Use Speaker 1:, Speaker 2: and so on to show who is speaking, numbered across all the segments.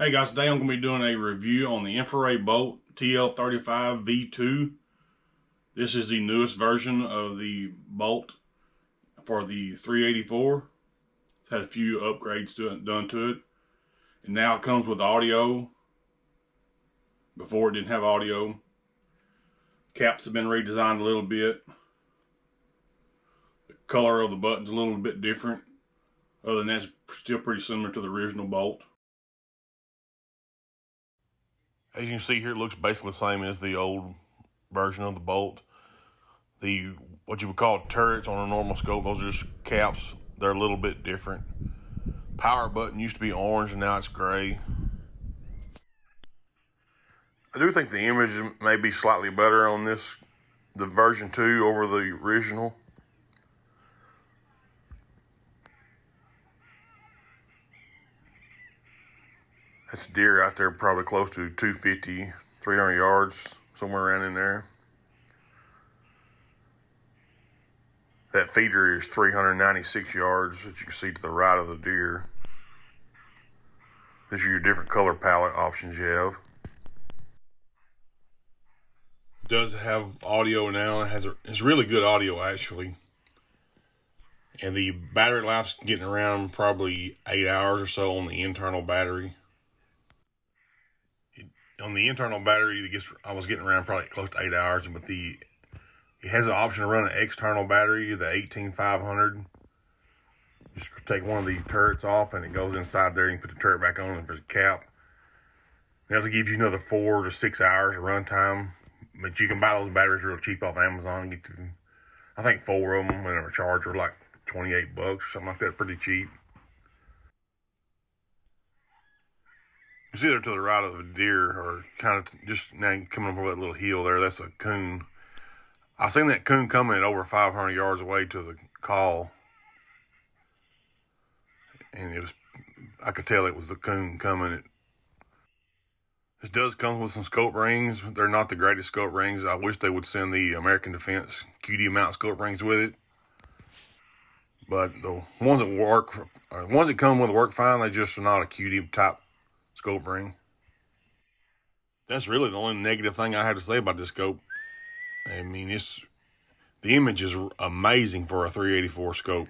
Speaker 1: Hey guys, today I'm going to be doing a review on the InfiRay bolt TL35 V2. This is the newest version of the bolt for the 384. It's had a few upgrades done to it. And now it comes with audio. Before it didn't have audio. Caps have been redesigned a little bit. The color of the button's a little bit different. Other than that, it's still pretty similar to the original bolt. As you can see here, it looks basically the same as the old version of the bolt. The what you would call turrets on a normal scope, those are just caps. They're a little bit different. Power button used to be orange and now it's gray. I do think the image may be slightly better on this, the version 2 over the original. That's deer out there probably close to 250, 300 yards, somewhere around in there. That feeder is 396 yards, as you can see to the right of the deer. These are your different color palette options you have. It does have audio now. It's really good audio actually. And the battery life's getting around probably 8 hours or so on the internal battery. On the internal battery, I was getting around probably close to 8 hours, but it has an option to run an external battery, the 18500. Just take one of the turrets off and it goes inside there and you put the turret back on if there's a cap. That'll give you another 4 to 6 hours of runtime. But you can buy those batteries real cheap off Amazon. Get I think 4 of them, and they're charged for like 28 bucks or something like that, pretty cheap. You see there to the right of the deer, or kind of just now coming up over that little hill there, that's a coon. I seen that coon coming at over 500 yards away to the call. And I could tell it was the coon coming. This does come with some scope rings. They're not the greatest scope rings. I wish they would send the American Defense QD mount scope rings with it. But the ones that work, the ones that come with work fine, they just are not a QD type scope ring. That's really the only negative thing I have to say about this scope. I mean, the image is amazing for a 384 scope.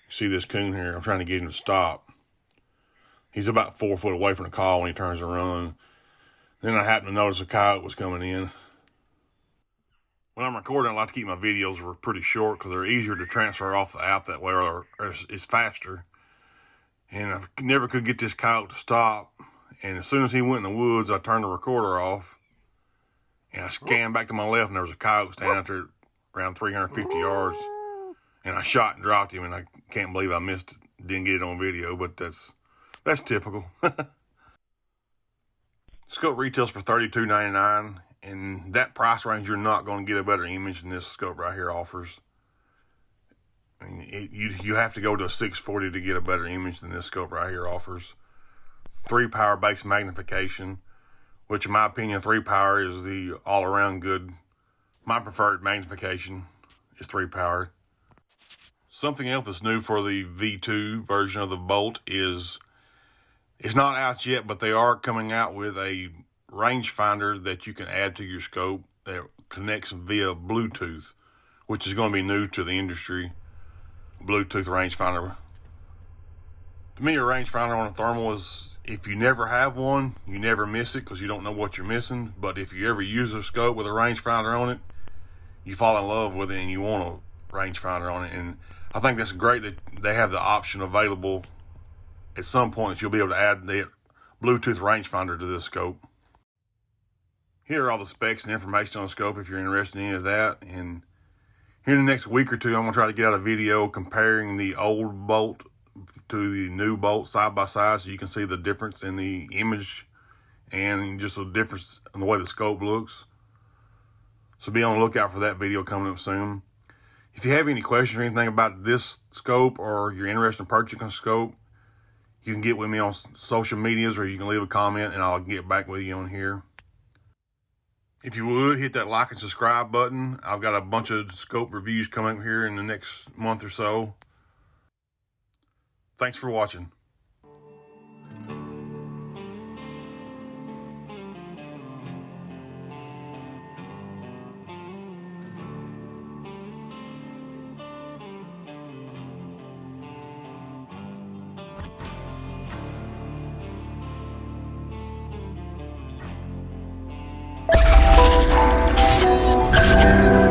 Speaker 1: See this coon here? I'm trying to get him to stop. He's about 4 foot away from the call when he turns to run. Then I happened to notice a coyote was coming in. When I'm recording, I like to keep my videos pretty short because they're easier to transfer off the app that way, or it's faster. And I never could get this coyote to stop. And as soon as he went in the woods, I turned the recorder off. And I scanned back to my left, and there was a coyote standing out there around 350 yards. And I shot and dropped him, and I can't believe I missed it. Didn't get it on video, but that's typical. Scope retails for $32.99, and that price range, you're not going to get a better image than this scope right here offers. I mean, you have to go to a 640 to get a better image than this scope right here offers. 3-power base magnification, which in my opinion, 3-power is the all-around good. My preferred magnification is 3-power. Something else that's new for the V2 version of the bolt is, it's not out yet, but they are coming out with a rangefinder that you can add to your scope that connects via Bluetooth, which is going to be new to the industry. Bluetooth rangefinder. To me, a rangefinder on a thermal is, if you never have one, you never miss it because you don't know what you're missing. But if you ever use a scope with a rangefinder on it, you fall in love with it and you want a rangefinder on it. And I think that's great that they have the option available at some point that you'll be able to add the Bluetooth rangefinder to this scope. Here are all the specs and information on the scope if you're interested in any of that. And here in the next week or two, I'm going to try to get out a video comparing the old bolt to the new bolt side by side so you can see the difference in the image and just the difference in the way the scope looks. So be on the lookout for that video coming up soon. If you have any questions or anything about this scope, or you're interested in purchasing a scope, you can get with me on social medias, or you can leave a comment and I'll get back with you on here. If you would, hit that like and subscribe button. I've got a bunch of scope reviews coming here in the next month or so. Thanks for watching.
Speaker 2: Magnification.